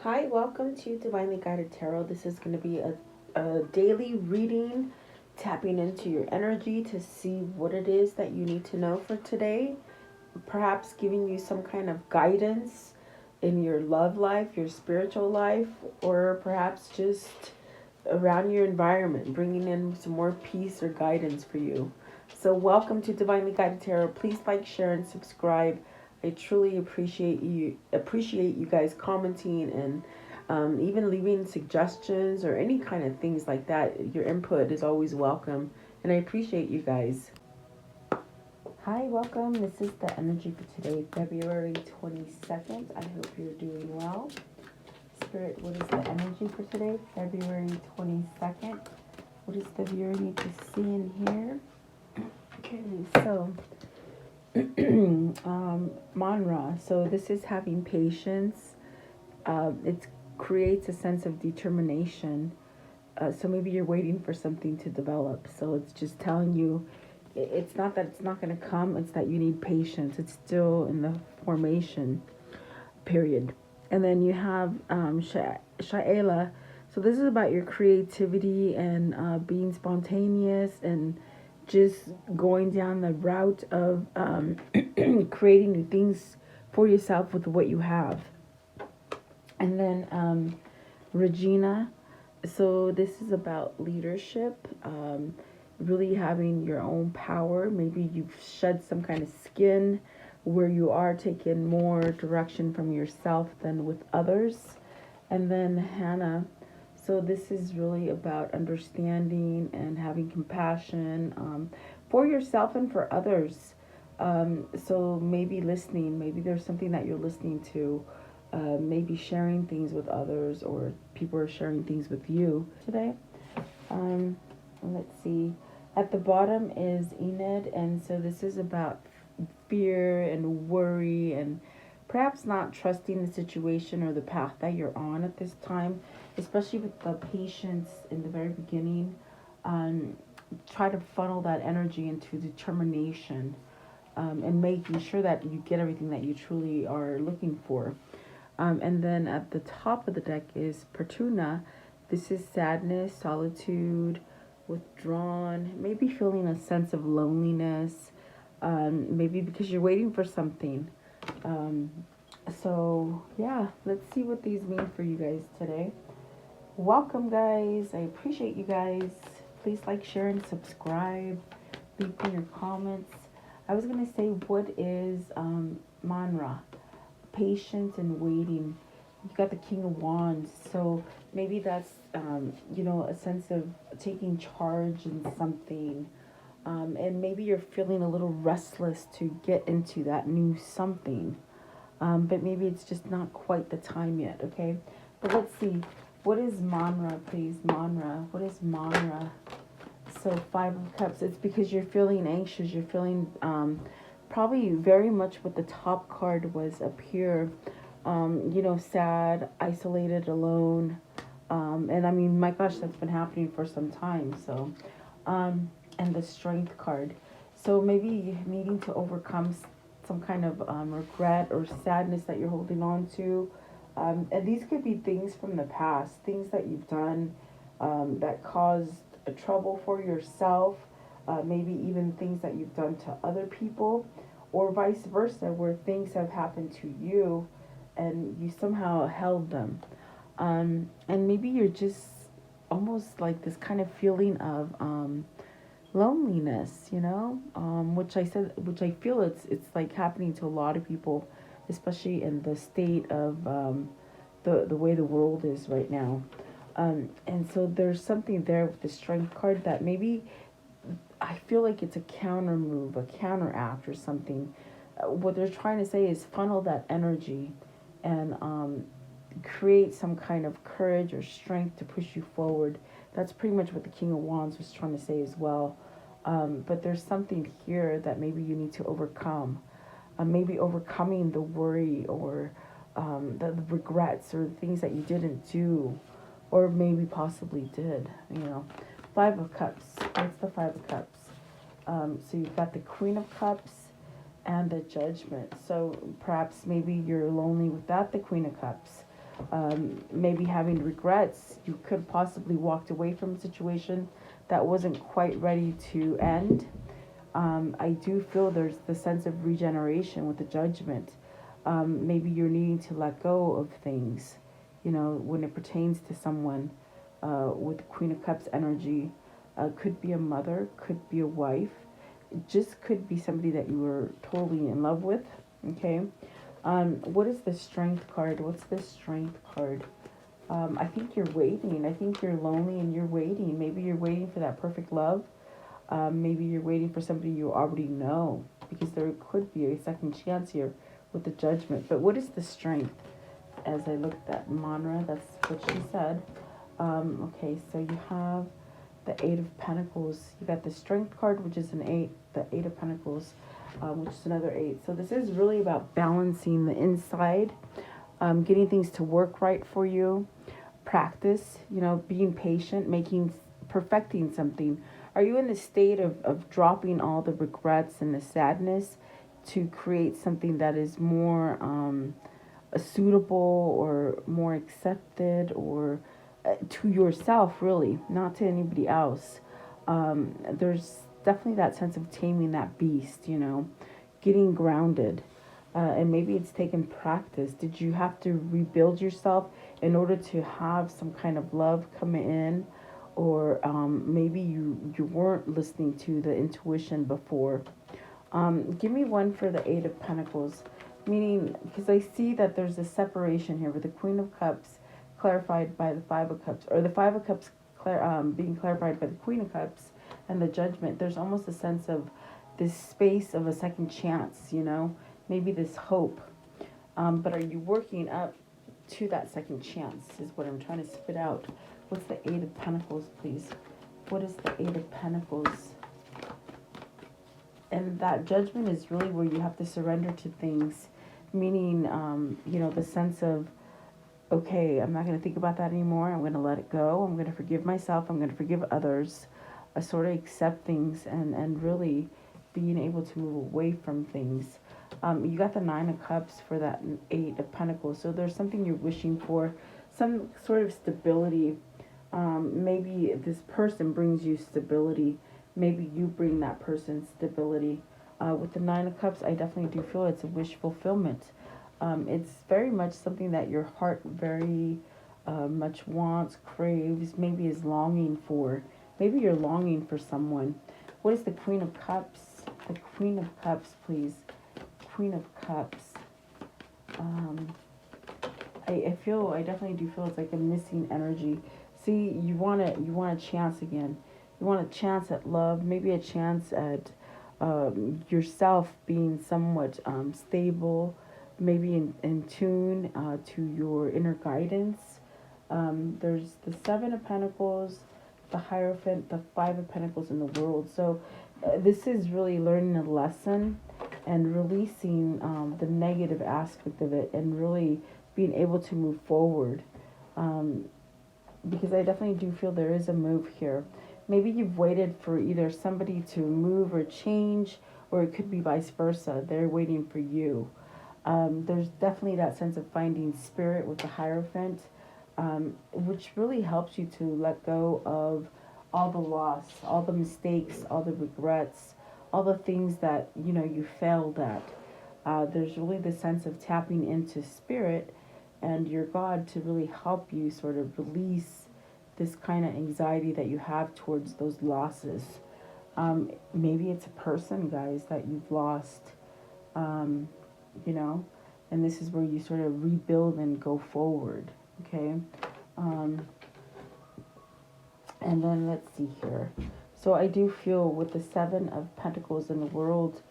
Hi, welcome to Divinely Guided Tarot. This is going to be a daily reading, tapping into your energy to see what it is that you need to know for today. Perhaps giving you some kind of guidance in your love life, your spiritual life, or perhaps just around your environment, bringing in some more peace or guidance for you. So, welcome to Divinely Guided Tarot. Please like, share, and subscribe. I truly appreciate you guys commenting and even leaving suggestions or any kind of things like that. Your input is always welcome, and I appreciate you guys. Hi, welcome. This is the energy for today, February 22nd. I hope you're doing well. Spirit, what is the energy for today, February 22nd? What does the viewer need to see and hear? Okay, so Manra. So this is having patience. It creates a sense of determination. So maybe you're waiting for something to develop. So it's just telling you, it's not that it's not going to come. It's that you need patience. It's still in the formation period. And then you have Sha'ela. So this is about your creativity and being spontaneous and just going down the route of creating new things for yourself with what you have. And then Regina. So this is about leadership, really having your own power. Maybe you've shed some kind of skin where you are taking more direction from yourself than with others. And then Hannah. So this is really about understanding and having compassion for yourself and for others. So maybe listening, maybe there's something that you're listening to, maybe sharing things with others, or people are sharing things with you today. Let's see. At the bottom is Enid, and so this is about fear and worry and perhaps not trusting the situation or the path that you're on at this time, especially with the patience in the very beginning. Try to funnel that energy into determination, and making sure that you get everything that you truly are looking for. And then at the top of the deck is Pertuna. This is sadness, solitude, withdrawn, maybe feeling a sense of loneliness, maybe because you're waiting for something. Um, so, yeah, let's see what these mean for you guys today. Welcome, guys. I appreciate you guys. Please like, share, and subscribe. Leave me your comments. I was going to say, what is Manra? Patience and waiting. You got the King of Wands, so maybe that's a sense of taking charge in something, and maybe you're feeling a little restless to get into that new something, but maybe it's just not quite the time yet. Okay, but let's see. What is Manra, please? Manra. What is Manra? So 5 of Cups. It's because you're feeling anxious. You're feeling probably very much what the top card was up here. Sad, isolated, alone. And I mean, my gosh, that's been happening for some time. So, and the Strength card. So maybe needing to overcome some kind of regret or sadness that you're holding on to. And these could be things from the past, things that you've done that caused a trouble for yourself, maybe even things that you've done to other people, or vice versa, where things have happened to you and you somehow held them. And maybe you're just almost like this kind of feeling of loneliness, which I feel it's like happening to a lot of people, especially in the state of the way the world is right now. And so there's something there with the Strength card that maybe I feel like it's a counter move, a counteract or something. What they're trying to say is funnel that energy and create some kind of courage or strength to push you forward. That's pretty much what the King of Wands was trying to say as well. But there's something here that maybe you need to overcome. Maybe overcoming the worry or the regrets or the things that you didn't do or maybe possibly did. 5 of Cups. What's the 5 of Cups? So you've got the Queen of Cups and the Judgment. So perhaps maybe you're lonely without the Queen of Cups. Maybe having regrets. You could possibly walked away from a situation that wasn't quite ready to end. I do feel there's the sense of regeneration with the judgment. Maybe you're needing to let go of things, when it pertains to someone with the Queen of Cups energy. Could be a mother, could be a wife. It just could be somebody that you were totally in love with. Okay. What is the Strength card? What's the Strength card? I think you're waiting. I think you're lonely and you're waiting. Maybe you're waiting for that perfect love. Maybe you're waiting for somebody you already know, because there could be a second chance here with the Judgment. But what is the Strength? As I looked at Manra, that's what she said. Okay, so you have the Eight of Pentacles. You got the Strength card, which is an 8, the Eight of Pentacles, which is another 8. So this is really about balancing the inside, getting things to work right for you. Practice, being patient, perfecting something. Are you in the state of dropping all the regrets and the sadness to create something that is more suitable or more accepted, or to yourself, really, not to anybody else? There's definitely that sense of taming that beast, getting grounded. And maybe it's taken practice. Did you have to rebuild yourself in order to have some kind of love come in? Or maybe you weren't listening to the intuition before. Give me one for the Eight of Pentacles. Meaning, because I see that there's a separation here with the Queen of Cups clarified by the Five of Cups. Or the Five of Cups being clarified by the Queen of Cups and the Judgment. There's almost a sense of this space of a second chance, maybe this hope. But are you working up to that second chance is what I'm trying to spit out. What's the Eight of Pentacles, please? What is the Eight of Pentacles? And that Judgment is really where you have to surrender to things, meaning, the sense of, okay, I'm not going to think about that anymore. I'm going to let it go. I'm going to forgive myself. I'm going to forgive others. I sort of accept things and really being able to move away from things. You got the Nine of Cups for that Eight of Pentacles. So there's something you're wishing for, some sort of stability. Maybe this person brings you stability. Maybe you bring that person stability. With the Nine of Cups, I definitely do feel it's a wish fulfillment. It's very much something that your heart very much wants, craves, maybe is longing for. Maybe you're longing for someone. What is the Queen of Cups? The Queen of Cups, please. Queen of Cups. I definitely do feel it's like a missing energy. See, you want a chance again. You want a chance at love, maybe a chance at yourself being somewhat stable, maybe in tune to your inner guidance. There's the Seven of Pentacles, the Hierophant, the Five of Pentacles in the World. So this is really learning a lesson and releasing the negative aspect of it and really being able to move forward. Because I definitely do feel there is a move here. Maybe you've waited for either somebody to move or change, or it could be vice versa. They're waiting for you. There's definitely that sense of finding spirit with the Hierophant, which really helps you to let go of all the loss, all the mistakes, all the regrets, all the things that, you failed at. There's really the sense of tapping into spirit and your God to really help you sort of release this kind of anxiety that you have towards those losses. Maybe it's a person, guys, that you've lost, and this is where you sort of rebuild and go forward, okay? And then let's see here. So I do feel with the Seven of Pentacles in the World,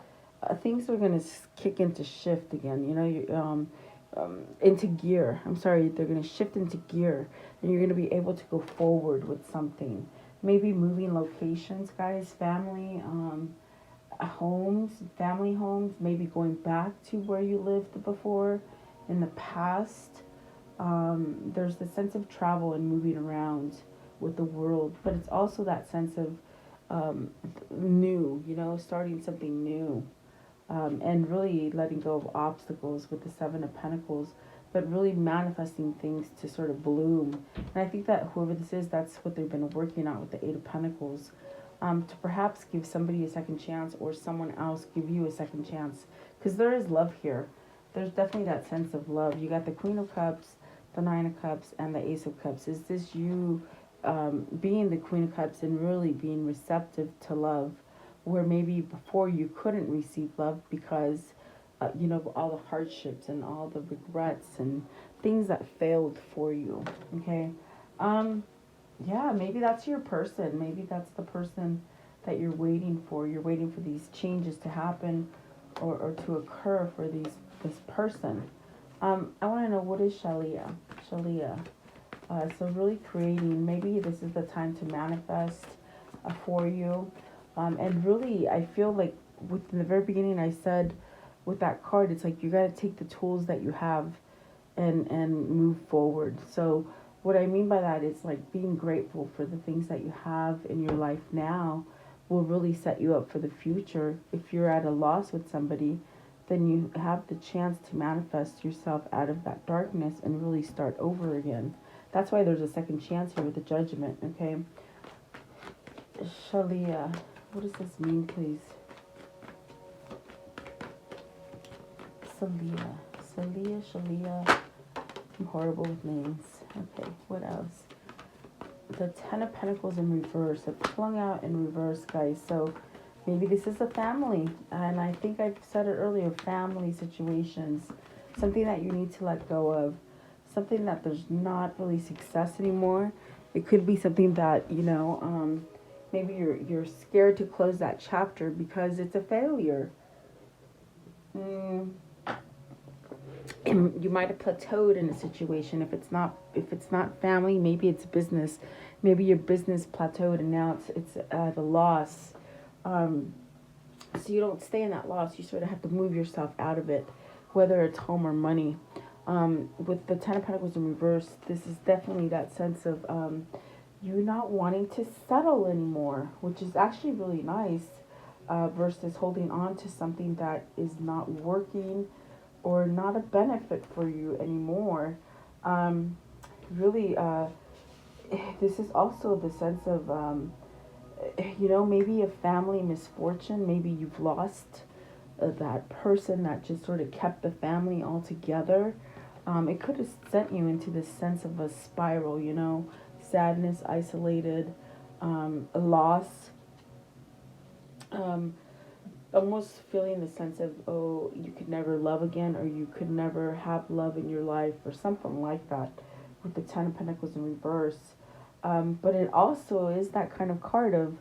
things are going to kick into shift again, into gear. I'm sorry, they're going to shift into gear, and you're going to be able to go forward with something. Maybe moving locations, guys, family homes, maybe going back to where you lived before in the past. There's the sense of travel and moving around with the world, but it's also that sense of new, starting something new. And really letting go of obstacles with the Seven of Pentacles. but really manifesting things to sort of bloom. And I think that whoever this is, that's what they've been working on with the Eight of Pentacles, to perhaps give somebody a second chance, or someone else give you a second chance, because there is love here. There's definitely that sense of love. You got the Queen of Cups, the Nine of Cups, and the Ace of Cups. Is this you being the Queen of Cups and really being receptive to love, where maybe before you couldn't receive love because all the hardships and all the regrets and things that failed for you. Okay. Yeah, maybe that's your person. Maybe that's the person that you're waiting for. You're waiting for these changes to happen, or to occur for this person. I want to know, what is Shalia? Shalia. So really creating, maybe this is the time to manifest for you. And really, I feel like within the very beginning, I said with that card, it's like you got to take the tools that you have and move forward. So what I mean by that is like being grateful for the things that you have in your life now will really set you up for the future. If you're at a loss with somebody, then you have the chance to manifest yourself out of that darkness and really start over again. That's why there's a second chance here with the Judgment, okay? Shalia, what does this mean, please? Shalia. I'm horrible with names. Okay, what else? The Ten of Pentacles in reverse. It flung out in reverse, guys. So maybe this is a family. And I think I've said it earlier, family situations. Something that you need to let go of. Something that there's not really success anymore. It could be something that, maybe you're scared to close that chapter because it's a failure. You might have plateaued in a situation. If it's not family, maybe it's business. Maybe your business plateaued and now it's at a loss. So you don't stay in that loss. You sort of have to move yourself out of it, whether it's home or money. With the Ten of Pentacles in reverse, this is definitely that sense of you not wanting to settle anymore, which is actually really nice, versus holding on to something that is not working or not a benefit for you anymore. Really, this is also the sense of, maybe a family misfortune. Maybe you've lost that person that just sort of kept the family all together. It could have sent you into this sense of a spiral, sadness, isolated, loss, almost feeling the sense of, oh, you could never love again, or you could never have love in your life, or something like that, with the Ten of Pentacles in reverse. But it also is that kind of card of,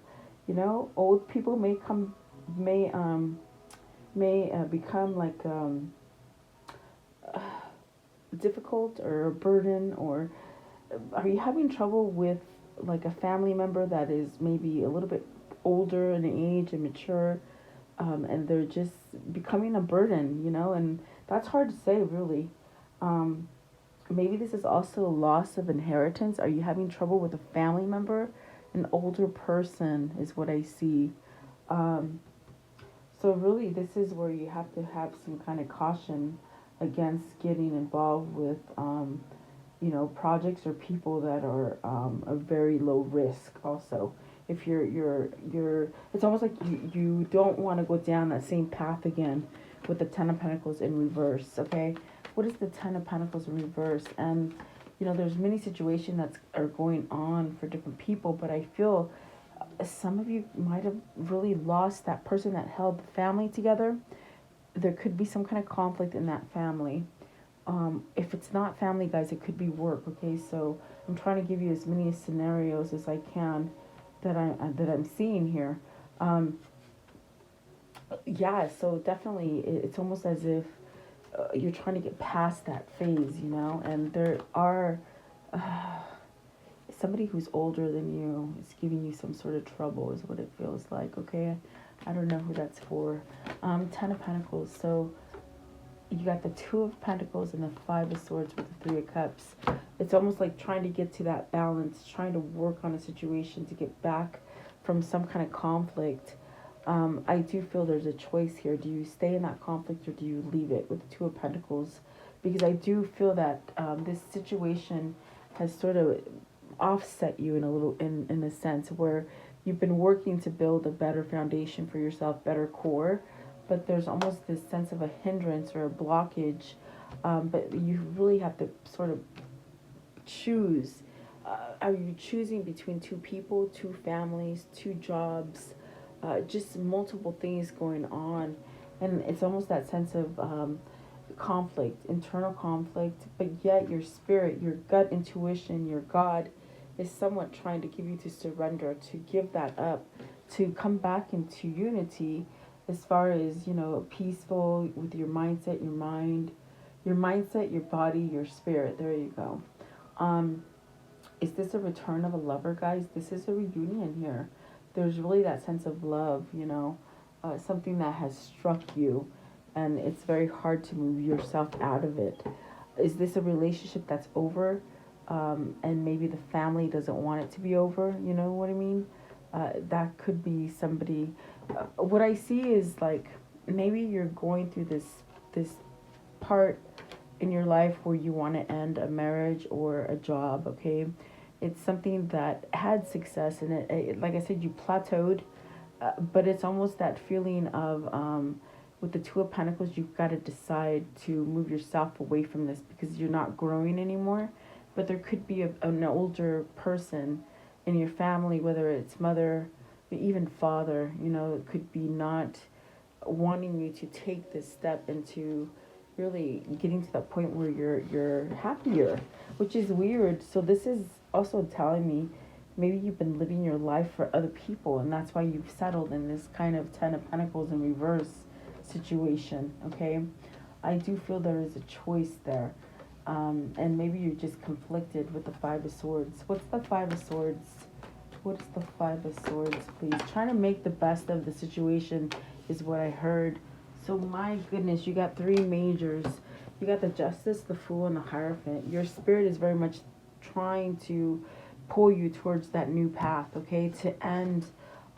old people may become like difficult or a burden. Or are you having trouble with like a family member that is maybe a little bit older in age and mature, and they're just becoming a burden, and that's hard to say, really. Maybe this is also a loss of inheritance. Are you having trouble with a family member? An older person is what I see. So really, this is where you have to have some kind of caution against getting involved with, projects or people that are a very low risk. Also, if you're, it's almost like you don't want to go down that same path again with the Ten of Pentacles in reverse. Okay, what is the Ten of Pentacles in reverse? And there's many situations that are going on for different people, but I feel some of you might have really lost that person that held the family together. There could be some kind of conflict in that family. If it's not family, guys, it could be work. Okay, so I'm trying to give you as many scenarios as I can that I'm seeing here. Yeah, so definitely it's almost as if you're trying to get past that phase, and there are somebody who's older than you is giving you some sort of trouble, is what it feels like. Okay, I don't know who that's for. Ten of Pentacles. So you got the Two of Pentacles and the Five of Swords with the Three of Cups. It's almost like trying to get to that balance, trying to work on a situation to get back from some kind of conflict. I do feel there's a choice here. Do you stay in that conflict or do you leave it? With the Two of Pentacles, because I do feel that this situation has sort of offset you in in a sense where you've been working to build a better foundation for yourself, better core, but there's almost this sense of a hindrance or a blockage. But you really have to sort of choose. Are you choosing between two people, two families, two jobs, just multiple things going on? And it's almost that sense of conflict, internal conflict, but yet your spirit, your gut intuition, your God is somewhat trying to give you to surrender, to give that up, to come back into unity as far as, peaceful with your mindset, your mind, your mindset, your body, your spirit. There you go. Is this a return of a lover, guys? This is a reunion here. There's really that sense of love, something that has struck you, and it's very hard to move yourself out of it. Is this a relationship that's over, and maybe the family doesn't want it to be over? You know what I mean? That could be somebody. What I see is like maybe you're going through this part in your life where you want to end a marriage or a job, okay? It's something that had success in it. Like I said, you plateaued, but it's almost that feeling of, with the Two of Pentacles, you've got to decide to move yourself away from this because you're not growing anymore. But there could be an older person in your family, whether it's mother, even father, it could be not wanting you to take this step into really getting to that point where you're happier, which is weird. So this is also telling me maybe you've been living your life for other people, and that's why you've settled in this kind of Ten of Pentacles in reverse situation. Okay, I do feel there is a choice there, and maybe you're just conflicted with the Five of Swords. What's the Five of Swords? What's the Five of Swords, please? Trying to make the best of the situation is what I heard. So my goodness, you got three majors. You got the Justice, the Fool, and the Hierophant. Your spirit is very much trying to pull you towards that new path, okay? To end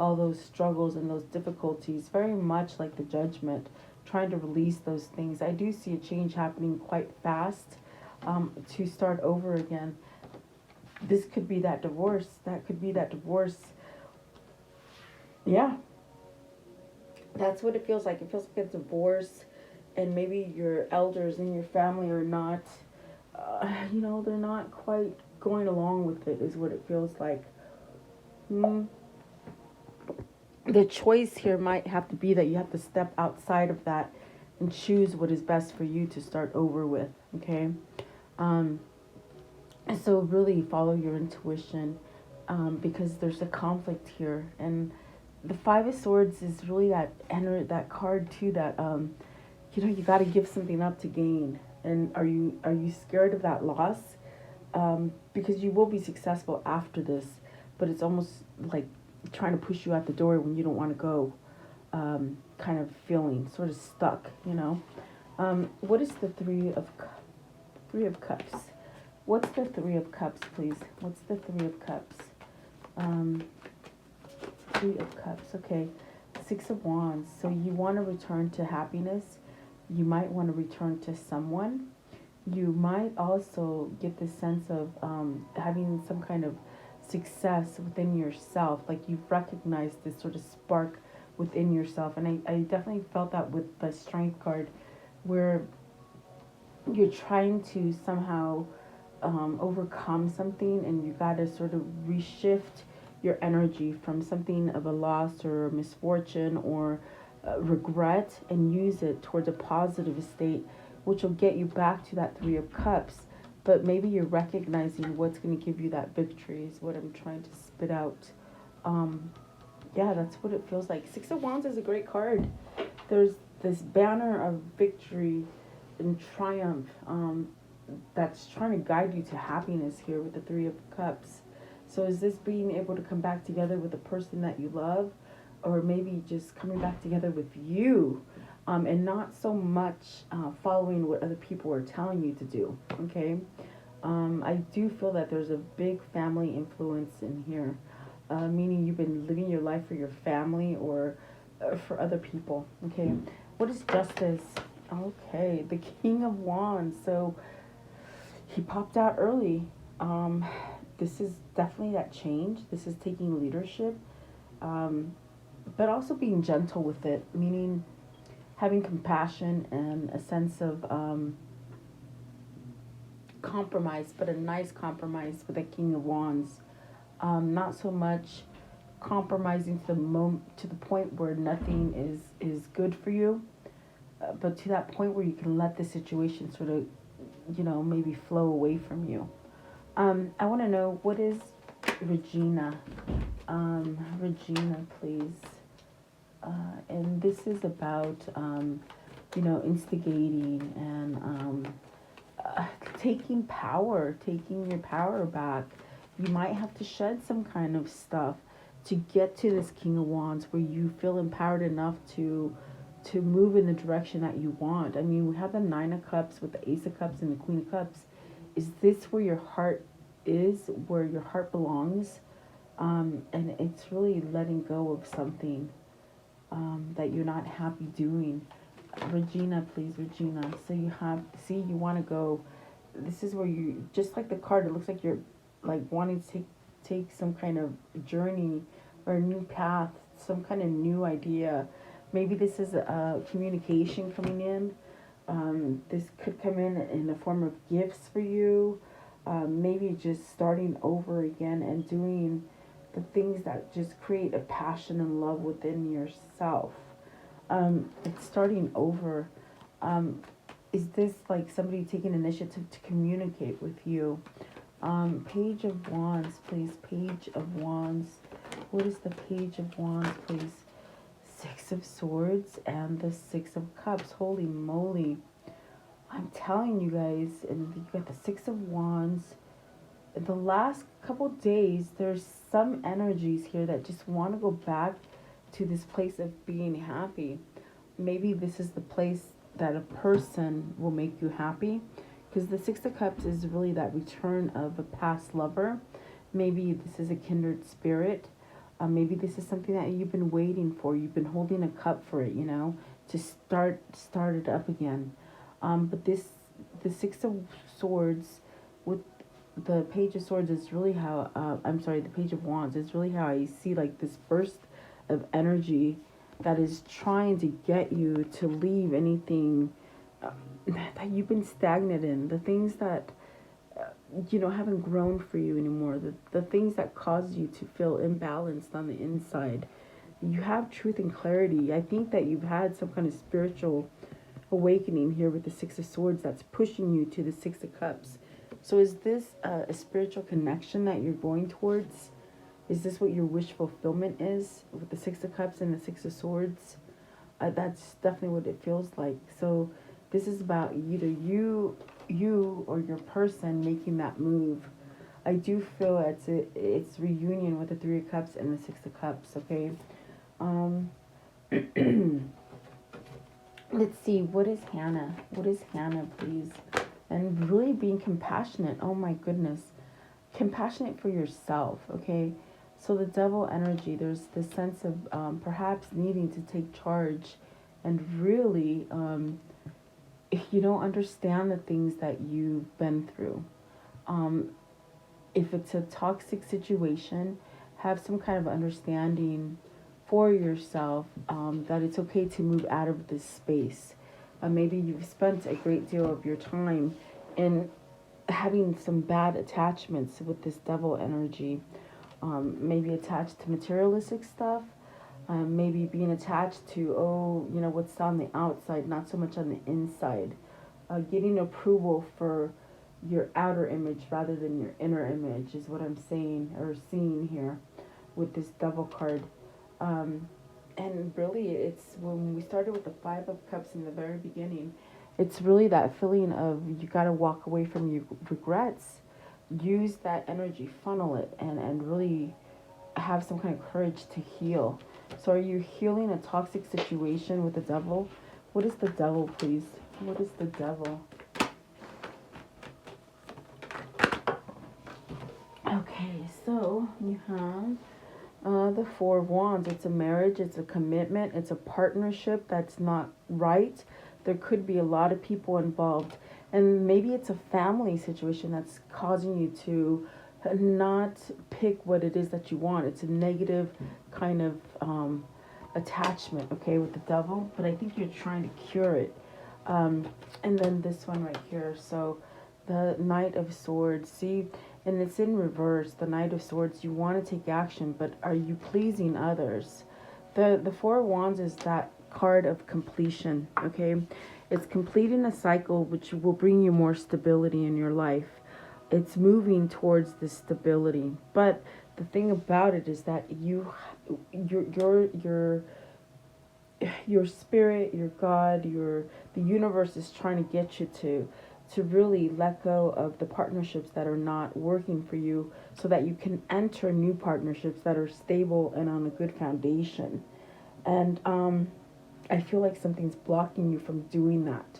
all those struggles and those difficulties. Very much like the Judgment, trying to release those things. I do see a change happening quite fast, to start over again. This could be that divorce. That could be that divorce. Yeah. That's what it feels like. It feels like a divorce, and maybe your elders in your family are not, they're not quite going along with it, is what it feels like. The choice here might have to be that you have to step outside of that and choose what is best for you to start over with, okay? And so really follow your intuition, because there's a conflict here, and the Five of Swords is really that card too, that you got to give something up to gain. And are you scared of that loss? Because you will be successful after this, but it's almost like trying to push you out the door when you don't want to go, kind of feeling sort of stuck. What is the Three of Cups? What's the Three of Cups, please? What's the Three of Cups? Three of Cups, okay. Six of Wands. So you want to return to happiness. You might want to return to someone. You might also get this sense of having some kind of success within yourself. Like you've recognized this sort of spark within yourself. And I definitely felt that with the Strength card, where you're trying to somehow overcome something, and you got to sort of reshift your energy from something of a loss or a misfortune or regret, and use it towards a positive state, which will get you back to that Three of Cups. But maybe you're recognizing what's going to give you that victory is what I'm trying to spit out. Yeah, that's what it feels like. Six of Wands is a great card. There's this banner of victory and triumph, that's trying to guide you to happiness here with the Three of Cups. So is this being able to come back together with the person that you love, or maybe just coming back together with you, and not so much following what other people are telling you to do, okay? I do feel that there's a big family influence in here, meaning you've been living your life for your family or for other people, okay? What is Justice? Okay, the King of Wands. So he popped out early. Um, this is definitely that change. This is taking leadership, um, but also being gentle with it, meaning having compassion and a sense of compromise, but a nice compromise with the King of Wands. Not so much compromising to to the point where nothing is good for you, but to that point where you can let the situation sort of, maybe flow away from you. I want to know, what is Regina? Regina, please. And this is about, instigating and taking power, taking your power back. You might have to shed some kind of stuff to get to this King of Wands where you feel empowered enough to move in the direction that you want. I mean, we have the Nine of Cups with the Ace of Cups and the Queen of Cups. Is this where your heart is, where your heart belongs? And it's really letting go of something that you're not happy doing. Regina, please, Regina. So you want to go. This is where you, just like the card, it looks like you're like wanting to take some kind of journey or a new path, some kind of new idea. Maybe this is a communication coming in. This could come in the form of gifts for you. Maybe just starting over again and doing the things that just create a passion and love within yourself. It's starting over. Is this like somebody taking initiative to communicate with you? Page of Wands, please. Page of Wands. What is the Page of Wands, please? Six of Swords and the Six of Cups. Holy moly. I'm telling you guys, and you got the Six of Wands. The last couple days, there's some energies here that just want to go back to this place of being happy. Maybe this is the place that a person will make you happy, because the Six of Cups is really that return of a past lover. Maybe this is a kindred spirit. Maybe this is something that you've been waiting for. You've been holding a cup for it, to start it up again. But the Six of Swords with the Page of Swords is really how, the Page of Wands is really how I see like this burst of energy that is trying to get you to leave anything that you've been stagnant in, the things that, haven't grown for you anymore, the things that cause you to feel imbalanced on the inside. You have truth and clarity. I think that you've had some kind of spiritual awakening here with the Six of Swords that's pushing you to the Six of Cups. So is this a spiritual connection that you're going towards? Is this what your wish fulfillment is with the Six of Cups and the Six of Swords? That's definitely what it feels like. So this is about either you or your person making that move. I do feel it's reunion with the Three of Cups and the Six of Cups, okay? Let's see, what is Hannah? What is Hannah, please? And really being compassionate. Oh my goodness. Compassionate for yourself, okay? So the Devil energy, there's this sense of perhaps needing to take charge and really, if you don't understand the things that you've been through, if it's a toxic situation, have some kind of understanding for yourself that it's okay to move out of this space. Maybe you've spent a great deal of your time in having some bad attachments with this Devil energy. Maybe attached to materialistic stuff. Maybe being attached to, what's on the outside, not so much on the inside. Getting approval for your outer image rather than your inner image is what I'm saying or seeing here with this Devil card. And really, it's when we started with the Five of Cups in the very beginning, it's really that feeling of you got to walk away from your regrets. Use that energy, funnel it, and really have some kind of courage to heal. So are you healing a toxic situation with the Devil? What is the Devil, please? What is the Devil? Okay, so you have the Four of Wands. It's a marriage, it's a commitment, it's a partnership that's not right. there could be a lot of people involved. And maybe it's a family situation that's causing you to not pick what it is that you want. It's a negative kind of attachment, okay, with the devil. But I think you're trying to cure it. And then this one right here. So the Knight of Swords. See, and it's in reverse. The Knight of Swords. You want to take action, but are you pleasing others? The Four of Wands is that card of completion, okay? It's completing a cycle which will bring you more stability in your life. It's moving towards this stability. But the thing about it is that your spirit, your God, the universe is trying to get you to really let go of the partnerships that are not working for you, so that you can enter new partnerships that are stable and on a good foundation. And I feel like something's blocking you from doing that.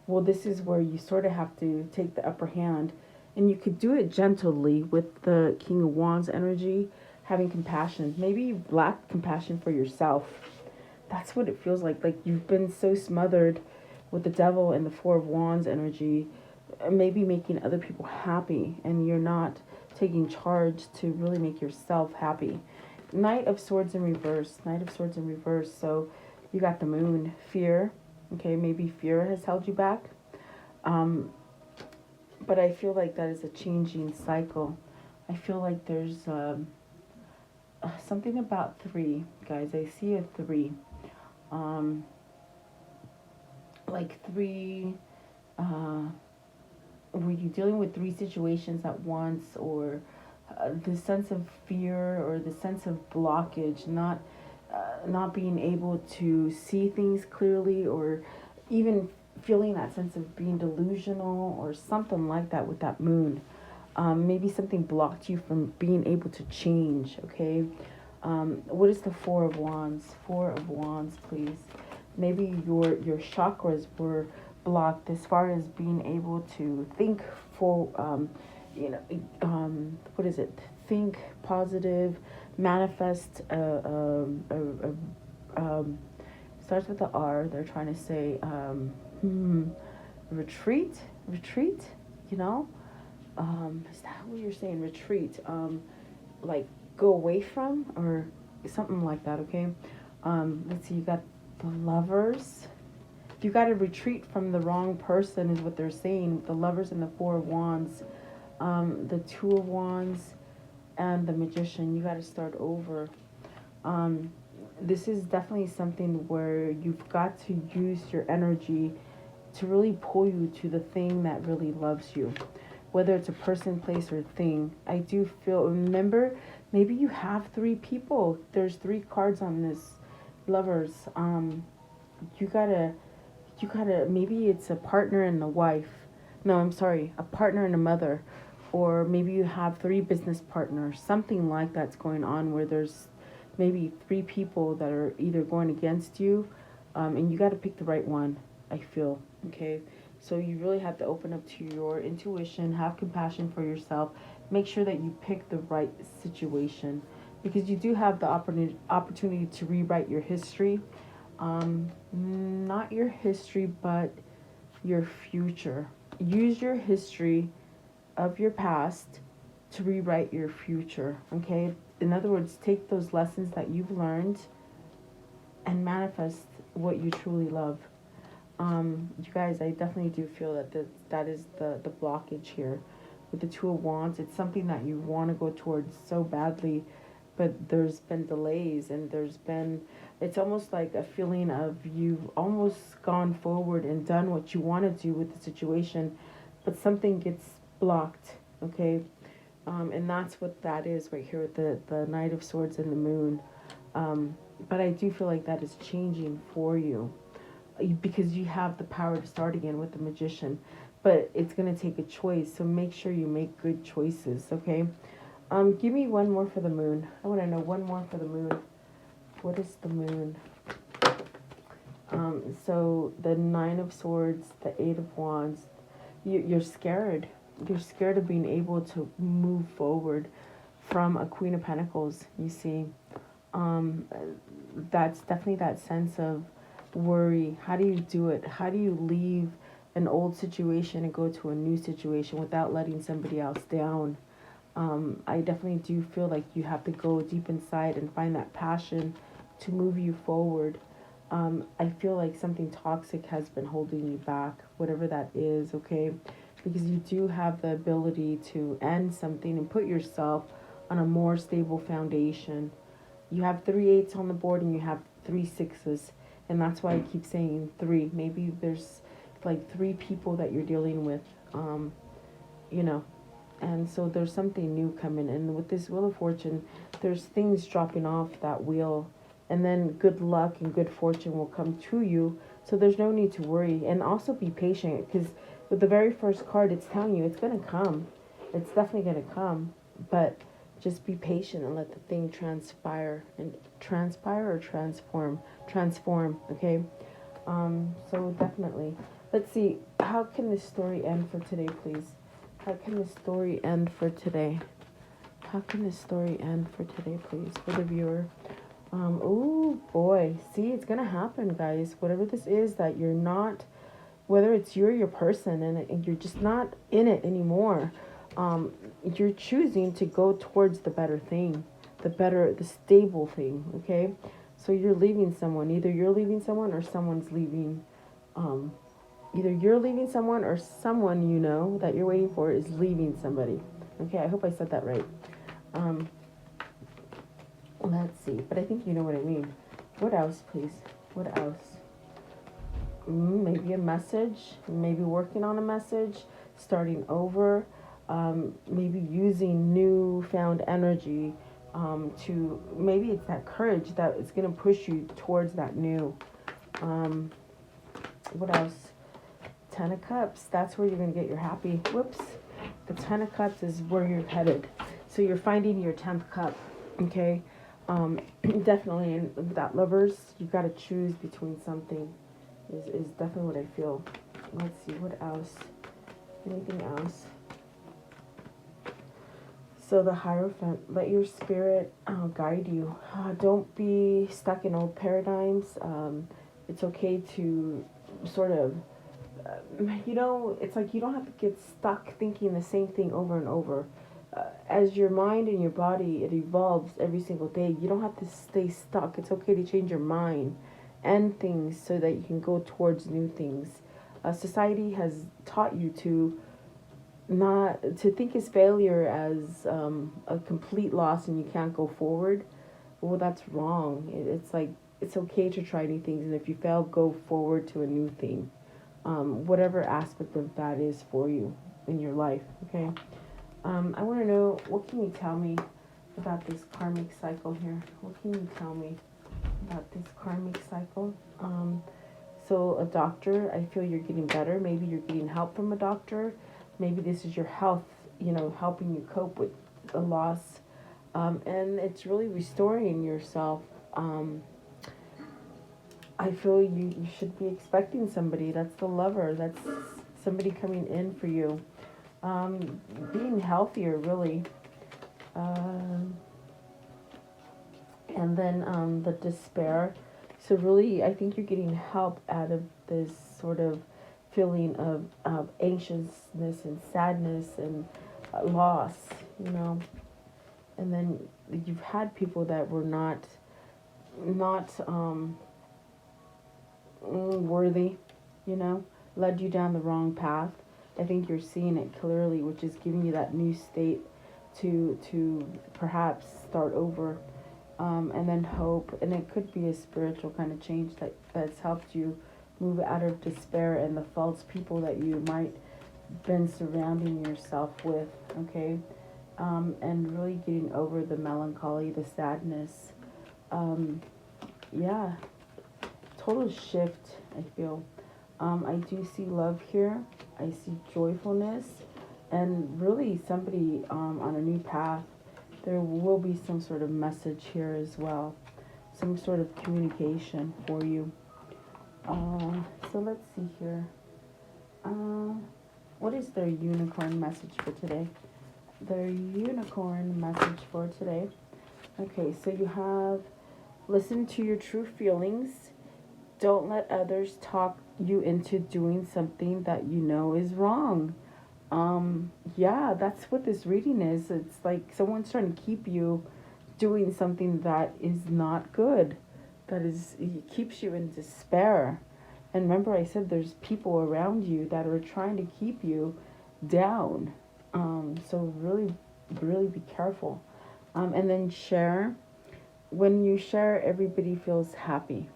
Well, this is where you sort of have to take the upper hand, and you could do it gently with the King of Wands energy, having compassion. Maybe you lack compassion for yourself. That's what it feels like. Like you've been so smothered with the devil and the Four of Wands energy, maybe making other people happy, and you're not taking charge to really make yourself happy. Knight of Swords in reverse. Knight of Swords in reverse. So you got the Moon. Fear. Okay, maybe fear has held you back. But I feel like that is a changing cycle. I feel like there's something about 3, guys. I see a 3. Like 3, were you dealing with 3 situations at once, or the sense of fear or the sense of blockage, not being able to see things clearly, or even feeling that sense of being delusional or something like that with that Moon. Maybe something blocked you from being able to change, okay? What is the Four of Wands? Four of Wands, please. Maybe your chakras were blocked as far as being able to think for, what is it? Think positive, manifest, starts with the R. They're trying to say, retreat, you know? Is that what you're saying? Retreat, like go away from, or something like that, okay? Let's see, you got the Lovers. You got to retreat from the wrong person is what they're saying. The Lovers and the Four of Wands, the Two of Wands, and the Magician. You got to start over. This is definitely something where you've got to use your energy to really pull you to the thing that really loves you, whether it's a person, place, or thing. I do feel, remember, maybe you have 3 people. There's 3 cards on this Lovers. You gotta, maybe it's a partner and a wife. No, I'm sorry, a partner and a mother. Or maybe you have 3 business partners. Something like that's going on, where there's maybe 3 people that are either going against you. And you got to pick the right one, I feel. Okay, so you really have to open up to your intuition, have compassion for yourself, make sure that you pick the right situation, because you do have the opportunity to rewrite your history. Not your history, but your future. Use your history of your past to rewrite your future, okay? In other words, take those lessons that you've learned and manifest what you truly love. You guys, I definitely do feel that is the blockage here. With the Two of Wands, it's something that you want to go towards so badly, but there's been delays, and it's almost like a feeling of you've almost gone forward and done what you want to do with the situation, but something gets blocked, okay? And that's what that is right here with the Knight of Swords and the Moon. But I do feel like that is changing for you, because you have the power to start again with the Magician. But it's going to take a choice, so make sure you make good choices, okay? Give me one more for the Moon. I want to know one more for the Moon. What is the Moon? So the Nine of Swords, the Eight of Wands. You're scared. You're scared of being able to move forward from a Queen of Pentacles, you see. That's definitely that sense of worry? How do you do it? How do you leave an old situation and go to a new situation without letting somebody else down? I definitely do feel like you have to go deep inside and find that passion to move you forward. I feel like something toxic has been holding you back, whatever that is, okay? Because you do have the ability to end something and put yourself on a more stable foundation. You have 3 8s on the board and you have 3 6s, and that's why I keep saying three. Maybe there's like 3 people that you're dealing with, um, you know, and so there's something new coming. And with this Wheel of Fortune, there's things dropping off that wheel, and then good luck and good fortune will come to you. So there's no need to worry, and also be patient, because with the very first card, it's telling you it's going to come. It's definitely going to come, but just be patient and let the thing transpire. And transpire or transform, okay? So definitely, let's see, how can this story end for today, please? How can this story end for today? How can this story end for today, please, for the viewer? Oh boy, see, it's gonna happen, guys. Whatever this is that you're not, whether it's you or your person, and you're just not in it anymore. You're choosing to go towards the better thing, the stable thing. Okay, so you're leaving someone. Either you're leaving someone or someone's leaving. Um, Either you're leaving someone or someone you know that you're waiting for is leaving somebody. Okay, I hope I said that right. Um, let's see, but I think you know what I mean. What else, please? What else? Maybe a message, maybe working on a message, starting over, maybe using newfound energy to, maybe it's that courage that is going to push you towards that new. What else? 10 of Cups, that's where you're going to get your happy. Whoops. The 10 of Cups is where you're headed. So you're finding your 10th cup, okay? Definitely, and that lovers, you've got to choose between something, is definitely what I feel. Let's see, what else? Anything else? So the Hierophant, let your spirit guide you. Don't be stuck in old paradigms. It's okay to sort of, it's like you don't have to get stuck thinking the same thing over and over. As your mind and your body, it evolves every single day. You don't have to stay stuck. It's okay to change your mind and things so that you can go towards new things. Society has taught you to not to think as failure as a complete loss and you can't go forward. Well, that's wrong. It's like it's okay to try new things, and if you fail, go forward to a new thing. Whatever aspect of that is for you in your life. Okay. I want to know, what can you tell me about this karmic cycle here? What can you tell me about this karmic cycle? So a doctor, I feel you're getting better. Maybe you're getting help from a doctor. Maybe this is your health, helping you cope with a loss. And it's really restoring yourself. I feel you should be expecting somebody. That's the lover. That's somebody coming in for you. Being healthier, really. And then the despair. So really, I think you're getting help out of this sort of feeling of anxiousness and sadness and loss, And then you've had people that were not worthy, led you down the wrong path. I think you're seeing it clearly, which is giving you that new state to perhaps start over, and then hope. And it could be a spiritual kind of change that's helped you move out of despair and the false people that you might been surrounding yourself with, okay? And really getting over the melancholy, the sadness. Yeah, total shift, I feel. I do see love here. I see joyfulness, and really somebody on a new path. There will be some sort of message here as well, some sort of communication for you. So let's see here. What is their unicorn message for today? Their unicorn message for today. Okay, so you have listen to your true feelings. Don't let others talk you into doing something that you know is wrong. Yeah, that's what this reading is. It's like someone's trying to keep you doing something that is not good, that is, it keeps you in despair. And remember, I said there's people around you that are trying to keep you down. So really, really be careful. And then share. When you share, everybody feels happy.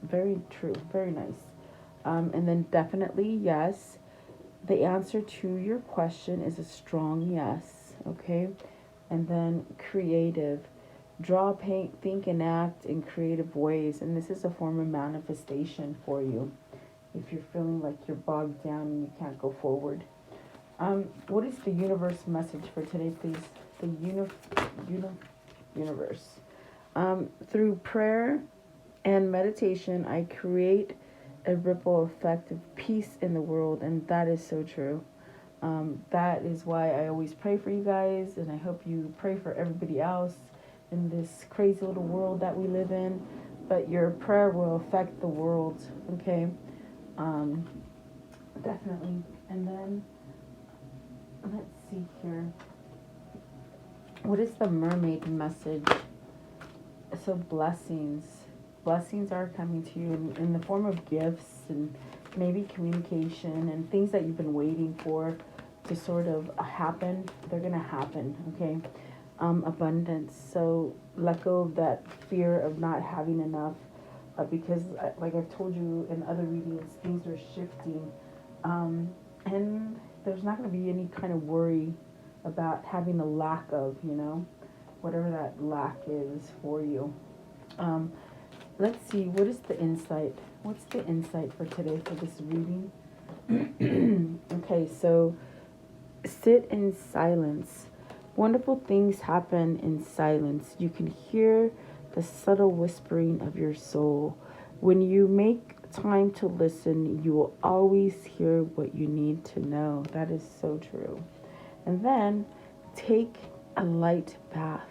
Very true. Very nice. And then definitely yes. The answer to your question is a strong yes. Okay. And then creative. Draw, paint, think, and act in creative ways. And this is a form of manifestation for you if you're feeling like you're bogged down and you can't go forward. What is the universe message for today, please? The universe. Through prayer and meditation, I create a ripple effect of peace in the world, and that is so true. That is why I always pray for you guys, and I hope you pray for everybody else in this crazy little world that we live in. But your prayer will affect the world, okay? Definitely. And then, let's see here. What is the mermaid message? So blessings. Blessings are coming to you in the form of gifts and maybe communication and things that you've been waiting for to sort of happen. They're going to happen, okay? Abundance. So let go of that fear of not having enough because, like I've told you in other readings, things are shifting. And there's not going to be any kind of worry about having a lack of, whatever that lack is for you. Let's see, what is the insight? What's the insight for today for this reading? Okay, so sit in silence. Wonderful things happen in silence. You can hear the subtle whispering of your soul. When you make time to listen, you will always hear what you need to know. That is so true. And then take a light bath.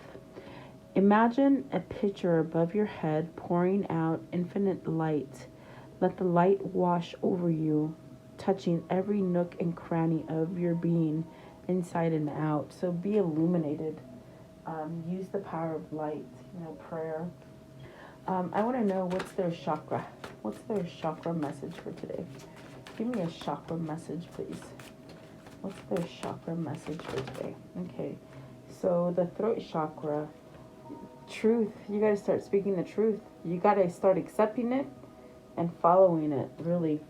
Imagine a pitcher above your head pouring out infinite light. Let the light wash over you, touching every nook and cranny of your being, inside and out. So be illuminated. Use the power of light, prayer. I want to know what's their chakra. What's their chakra message for today? Give me a chakra message, please. What's their chakra message for today? Okay, so the throat chakra, truth. You got to start speaking the truth. You got to start accepting it and following it, really.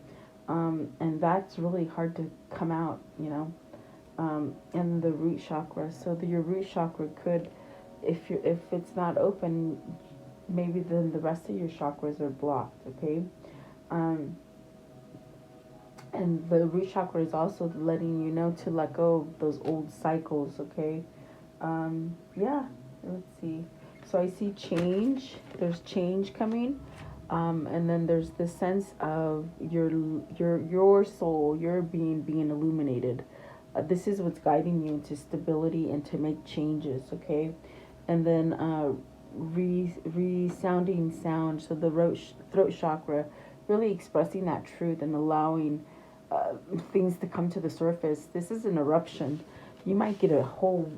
And that's really hard to come out, and the root chakra. So your root chakra could, if it's not open, maybe then the rest of your chakras are blocked, okay? And the root chakra is also letting you know to let go of those old cycles, okay? Yeah, let's see. So I see change. There's change coming. And then there's this sense of your soul, your being illuminated. This is what's guiding you into stability and to make changes, okay? And then resounding sound. So the throat chakra, really expressing that truth and allowing things to come to the surface. This is an eruption. You might get a whole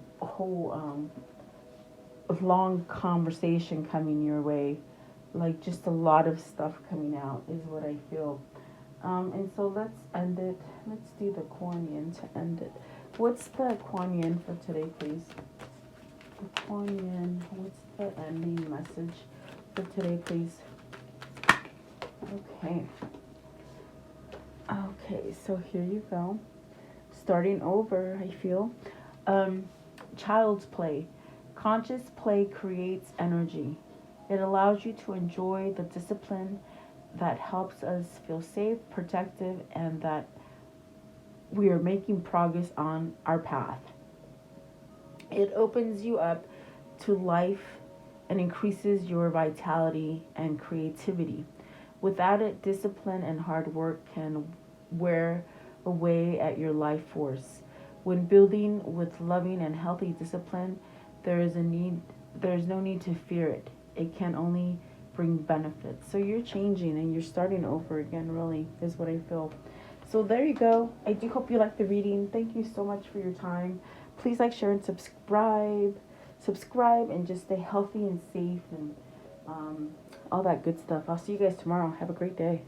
long conversation coming your way, like just a lot of stuff coming out is what I feel. And so let's end it. Let's do the Kuan Yin to end it. What's the Kuan Yin for today, please? The Kuan Yin. What's the ending message for today, please? Okay. Okay, so here you go. Starting over, I feel. Child's play. Conscious play creates energy. It allows you to enjoy the discipline that helps us feel safe, protective, and that we are making progress on our path. It opens you up to life and increases your vitality and creativity. Without it, discipline and hard work can wear away at your life force. When building with loving and healthy discipline, there is no need to fear it. It can only bring benefits. So you're changing and you're starting over again, really, is what I feel. So there you go. I do hope you like the reading. Thank you so much for your time. Please like, share, and subscribe. Subscribe and just stay healthy and safe and all that good stuff. I'll see you guys tomorrow. Have a great day.